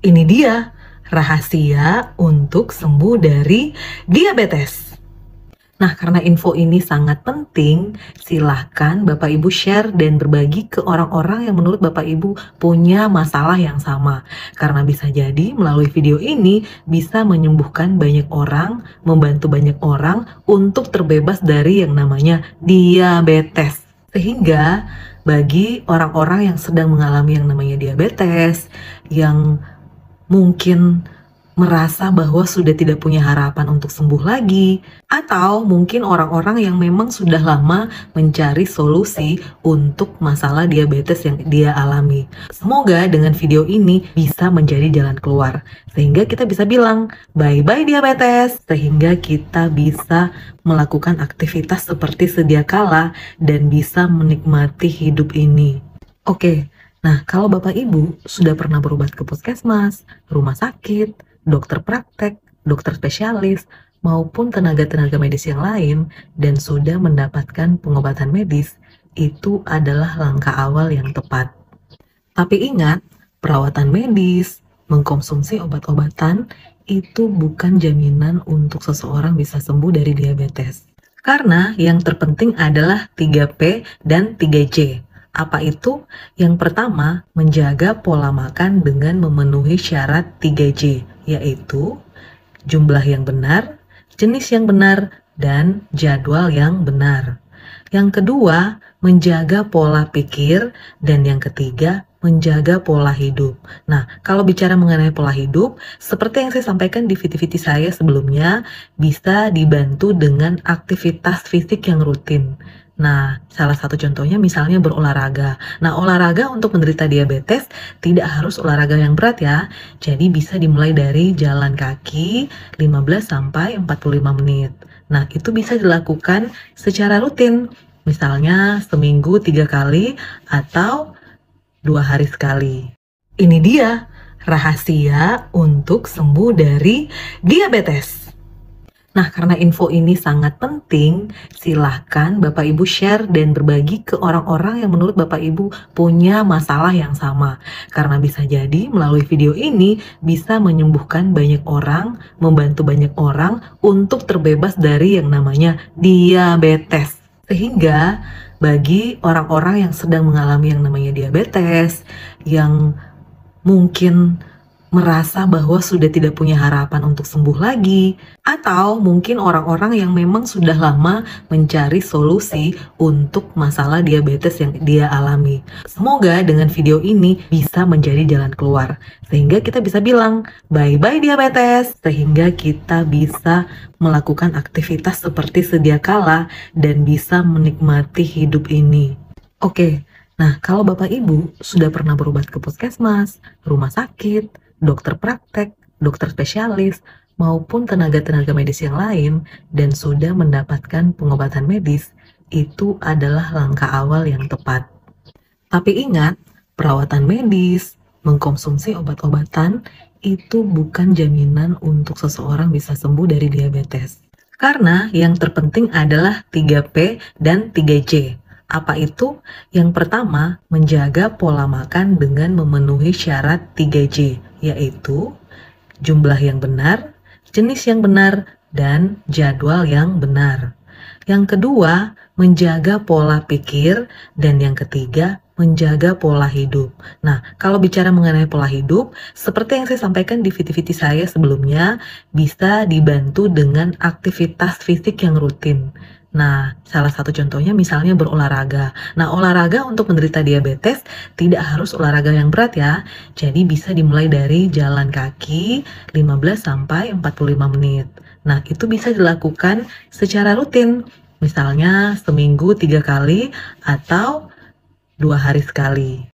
Ini dia rahasia untuk sembuh dari diabetes. Nah, karena info ini sangat penting, silahkan Bapak Ibu share dan berbagi ke orang-orang yang menurut Bapak Ibu punya masalah yang sama. Karena bisa jadi melalui video ini bisa menyembuhkan banyak orang, membantu banyak orang untuk terbebas dari yang namanya diabetes. Sehingga bagi orang-orang yang sedang mengalami yang namanya diabetes, yang mungkin merasa bahwa sudah tidak punya harapan untuk sembuh lagi, atau mungkin orang-orang yang memang sudah lama mencari solusi untuk masalah diabetes yang dia alami. Semoga dengan video ini bisa menjadi jalan keluar, sehingga kita bisa bilang bye-bye diabetes, sehingga kita bisa melakukan aktivitas seperti sedia kala dan bisa menikmati hidup ini. Oke. Nah, kalau Bapak Ibu sudah pernah berobat ke puskesmas, rumah sakit, dokter praktek, dokter spesialis, maupun tenaga-tenaga medis yang lain, dan sudah mendapatkan pengobatan medis, itu adalah langkah awal yang tepat. Tapi ingat, perawatan medis, mengkonsumsi obat-obatan, itu bukan jaminan untuk seseorang bisa sembuh dari diabetes. Karena yang terpenting adalah 3P dan 3J. Apa itu? Yang pertama, menjaga pola makan dengan memenuhi syarat 3J, yaitu jumlah yang benar, jenis yang benar, dan jadwal yang benar. Yang kedua, menjaga pola pikir, dan yang ketiga, menjaga pola hidup. Nah, kalau bicara mengenai pola hidup, seperti yang saya sampaikan di video-video saya sebelumnya, bisa dibantu dengan aktivitas fisik yang rutin. Nah, salah satu contohnya misalnya berolahraga. Nah, olahraga untuk menderita diabetes tidak harus olahraga yang berat ya. Jadi bisa dimulai dari jalan kaki 15 sampai 45 menit. Nah, itu bisa dilakukan secara rutin. Misalnya seminggu 3 kali atau 2 hari sekali. Ini dia rahasia untuk sembuh dari diabetes. Nah, karena info ini sangat penting, silahkan Bapak Ibu share dan berbagi ke orang-orang yang menurut Bapak Ibu punya masalah yang sama. Karena bisa jadi melalui video ini bisa menyembuhkan banyak orang, membantu banyak orang untuk terbebas dari yang namanya diabetes. Sehingga bagi orang-orang yang sedang mengalami yang namanya diabetes, yang mungkin merasa bahwa sudah tidak punya harapan untuk sembuh lagi, atau mungkin orang-orang yang memang sudah lama mencari solusi untuk masalah diabetes yang dia alami. Semoga dengan video ini bisa menjadi jalan keluar, sehingga kita bisa bilang bye-bye diabetes, sehingga kita bisa melakukan aktivitas seperti sedia kala dan bisa menikmati hidup ini. Oke. Nah, kalau Bapak Ibu sudah pernah berobat ke puskesmas, rumah sakit, dokter praktek, dokter spesialis, maupun tenaga-tenaga medis yang lain, dan sudah mendapatkan pengobatan medis, itu adalah langkah awal yang tepat. Tapi ingat, perawatan medis, mengkonsumsi obat-obatan, itu bukan jaminan untuk seseorang bisa sembuh dari diabetes. Karena yang terpenting adalah 3P dan 3J. Apa itu? Yang pertama, menjaga pola makan dengan memenuhi syarat 3J, yaitu jumlah yang benar, jenis yang benar, dan jadwal yang benar. Yang kedua, menjaga pola pikir, dan yang ketiga, menjaga pola hidup. Nah, kalau bicara mengenai pola hidup, seperti yang saya sampaikan di video-video saya sebelumnya, bisa dibantu dengan aktivitas fisik yang rutin. Nah, salah satu contohnya misalnya berolahraga. Nah, olahraga untuk menderita diabetes tidak harus olahraga yang berat ya. Jadi bisa dimulai dari jalan kaki 15 sampai 45 menit. Nah, itu bisa dilakukan secara rutin. Misalnya seminggu 3 kali atau 2 hari sekali.